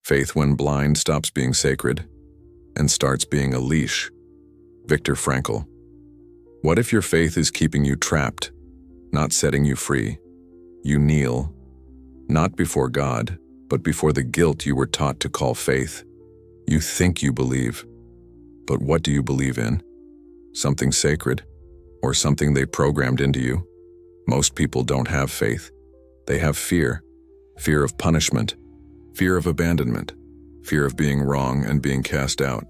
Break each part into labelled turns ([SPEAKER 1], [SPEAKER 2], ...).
[SPEAKER 1] Faith, when blind, stops being sacred and starts being a leash. Viktor Frankl. What if your faith is keeping you trapped, not setting you free? You kneel, not before God, but before the guilt you were taught to call faith. You think you believe, but what do you believe in? Something sacred, or something they programmed into you? Most people don't have faith. They have fear. Fear of punishment, fear of abandonment, fear of being wrong and being cast out.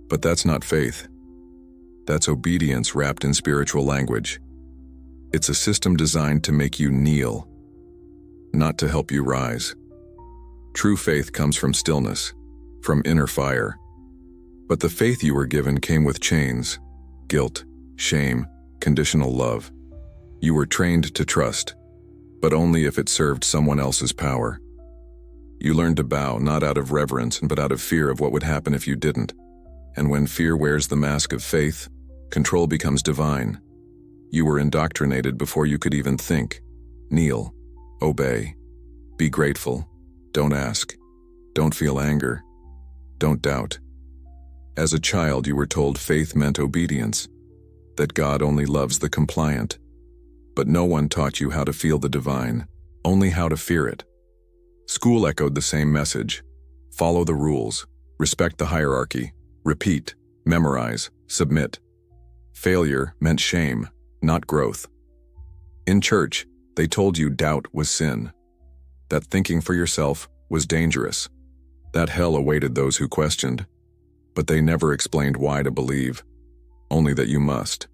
[SPEAKER 1] But that's not faith. That's obedience wrapped in spiritual language. It's a system designed to make you kneel, not to help you rise. True faith comes from stillness, from inner fire. But the faith you were given came with chains, guilt, shame, conditional love. You were trained to trust, but only if it served someone else's power. You learned to bow not out of reverence, but out of fear of what would happen if you didn't. And when fear wears the mask of faith, control becomes divine. You were indoctrinated before you could even think. Kneel, obey, be grateful, don't ask, don't feel anger, don't doubt. As a child, you were told faith meant obedience, that God only loves the compliant. But no one taught you how to feel the divine, only how to fear it. School echoed the same message. Follow the rules, respect the hierarchy, repeat, memorize, submit. Failure meant shame, not growth. In church, they told you doubt was sin, that thinking for yourself was dangerous, that hell awaited those who questioned. But they never explained why to believe, only that you must.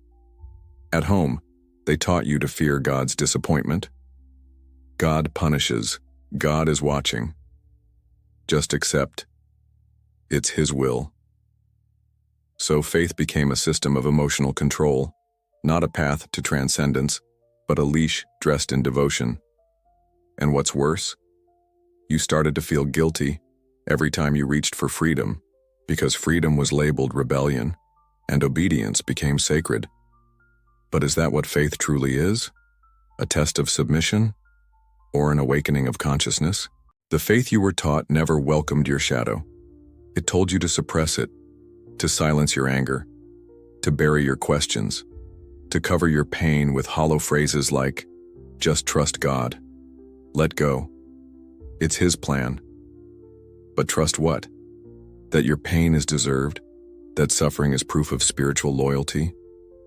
[SPEAKER 1] At home, they taught you to fear God's disappointment. God punishes. God is watching. Just accept. It's His will. So faith became a system of emotional control, not a path to transcendence, but a leash dressed in devotion. And what's worse? You started to feel guilty every time you reached for freedom, because freedom was labeled rebellion, and obedience became sacred. But is that what faith truly is? A test of submission? Or an awakening of consciousness? The faith you were taught never welcomed your shadow. It told you to suppress it, to silence your anger, to bury your questions, to cover your pain with hollow phrases like, just trust God, let go. It's His plan. But trust what? That your pain is deserved? That suffering is proof of spiritual loyalty?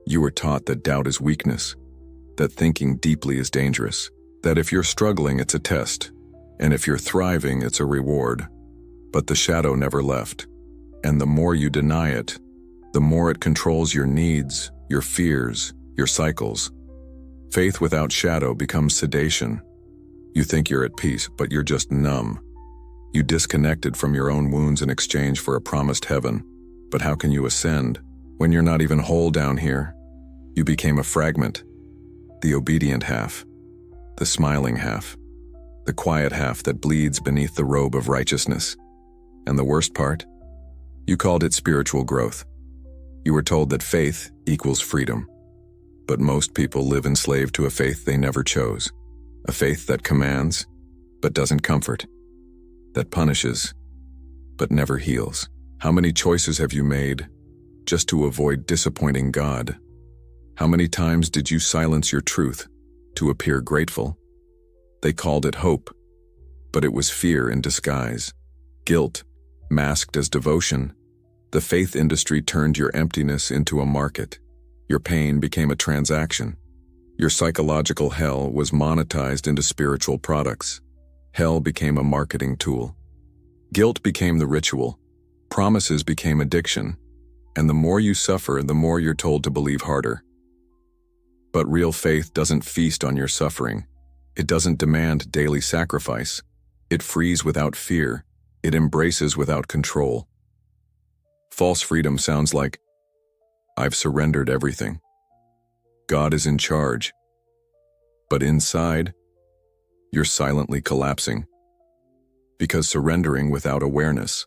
[SPEAKER 1] You were taught that doubt is weakness, that thinking deeply is dangerous, that if you're struggling, it's a test, and if you're thriving, it's a reward. But the shadow never left, and the more you deny it, the more it controls your needs, your fears, your cycles. Faith without shadow becomes sedation. You think you're at peace, but you're just numb. You disconnected from your own wounds in exchange for a promised heaven. But how can you ascend when you're not even whole down here? You became a fragment, the obedient half, the smiling half, the quiet half that bleeds beneath the robe of righteousness. And the worst part? You called it spiritual growth. You were told that faith equals freedom. But most people live enslaved to a faith they never chose, a faith that commands, but doesn't comfort, that punishes, but never heals. How many choices have you made just to avoid disappointing God? How many times did you silence your truth to appear grateful? They called it hope, but it was fear in disguise, guilt masked as devotion. The faith industry turned your emptiness into a market. Your pain became a transaction. Your psychological hell was monetized into spiritual products. Hell became a marketing tool. Guilt became the ritual. Promises became addiction. And the more you suffer, the more you're told to believe harder. But real faith doesn't feast on your suffering. It doesn't demand daily sacrifice. It frees without fear. It embraces without control. False freedom sounds like, I've surrendered everything. God is in charge. But inside, you're silently collapsing. Because surrendering without awareness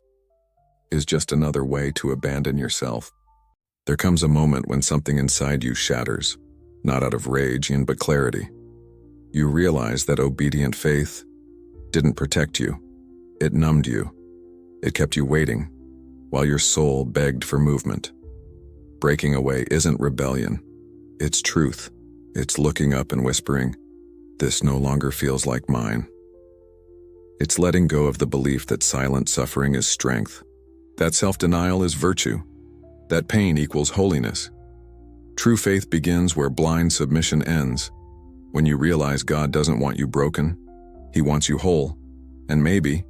[SPEAKER 1] is just another way to abandon yourself. There comes a moment when something inside you shatters, not out of rage, but clarity. You realize that obedient faith didn't protect you. It numbed you. It kept you waiting, while your soul begged for movement. Breaking away isn't rebellion. It's truth. It's looking up and whispering, "This no longer feels like mine." It's letting go of the belief that silent suffering is strength, that self-denial is virtue, that pain equals holiness. True faith begins where blind submission ends, when you realize God doesn't want you broken, He wants you whole, and maybe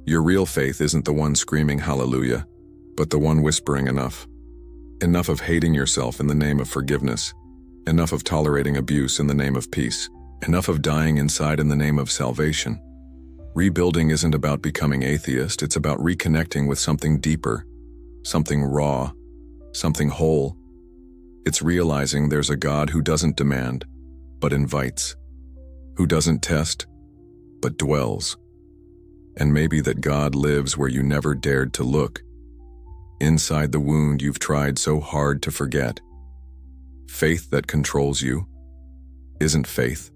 [SPEAKER 1] your real faith isn't the one screaming hallelujah, but the one whispering enough. Enough of hating yourself in the name of forgiveness, enough of tolerating abuse in the name of peace, enough of dying inside in the name of salvation. Rebuilding isn't about becoming atheist, it's about reconnecting with something deeper, something raw, something whole. It's realizing there's a God who doesn't demand, but invites, who doesn't test, but dwells. And maybe that God lives where you never dared to look, inside the wound you've tried so hard to forget. Faith that controls you isn't faith.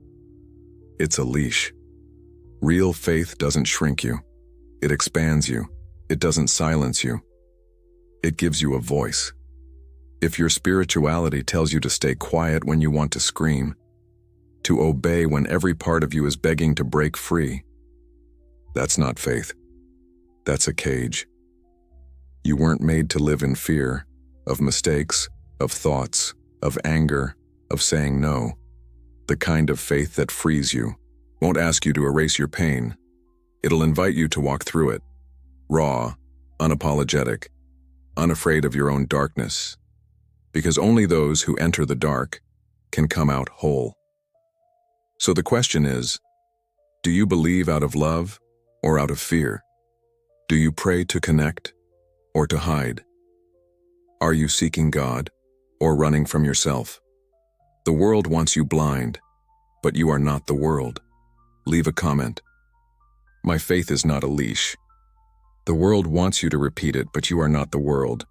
[SPEAKER 1] It's a leash. Real faith doesn't shrink you. It expands you. It doesn't silence you. It gives you a voice. If your spirituality tells you to stay quiet when you want to scream, to obey when every part of you is begging to break free, that's not faith. That's a cage. You weren't made to live in fear of mistakes, of thoughts, of anger, of saying no. The kind of faith that frees you won't ask you to erase your pain. It'll invite you to walk through it, raw, unapologetic, unafraid of your own darkness. Because only those who enter the dark can come out whole. So the question is, do you believe out of love or out of fear? Do you pray to connect or to hide? Are you seeking God or running from yourself? The world wants you blind, but you are not the world. Leave a comment. My faith is not a leash. The world wants you to repeat it, but you are not the world.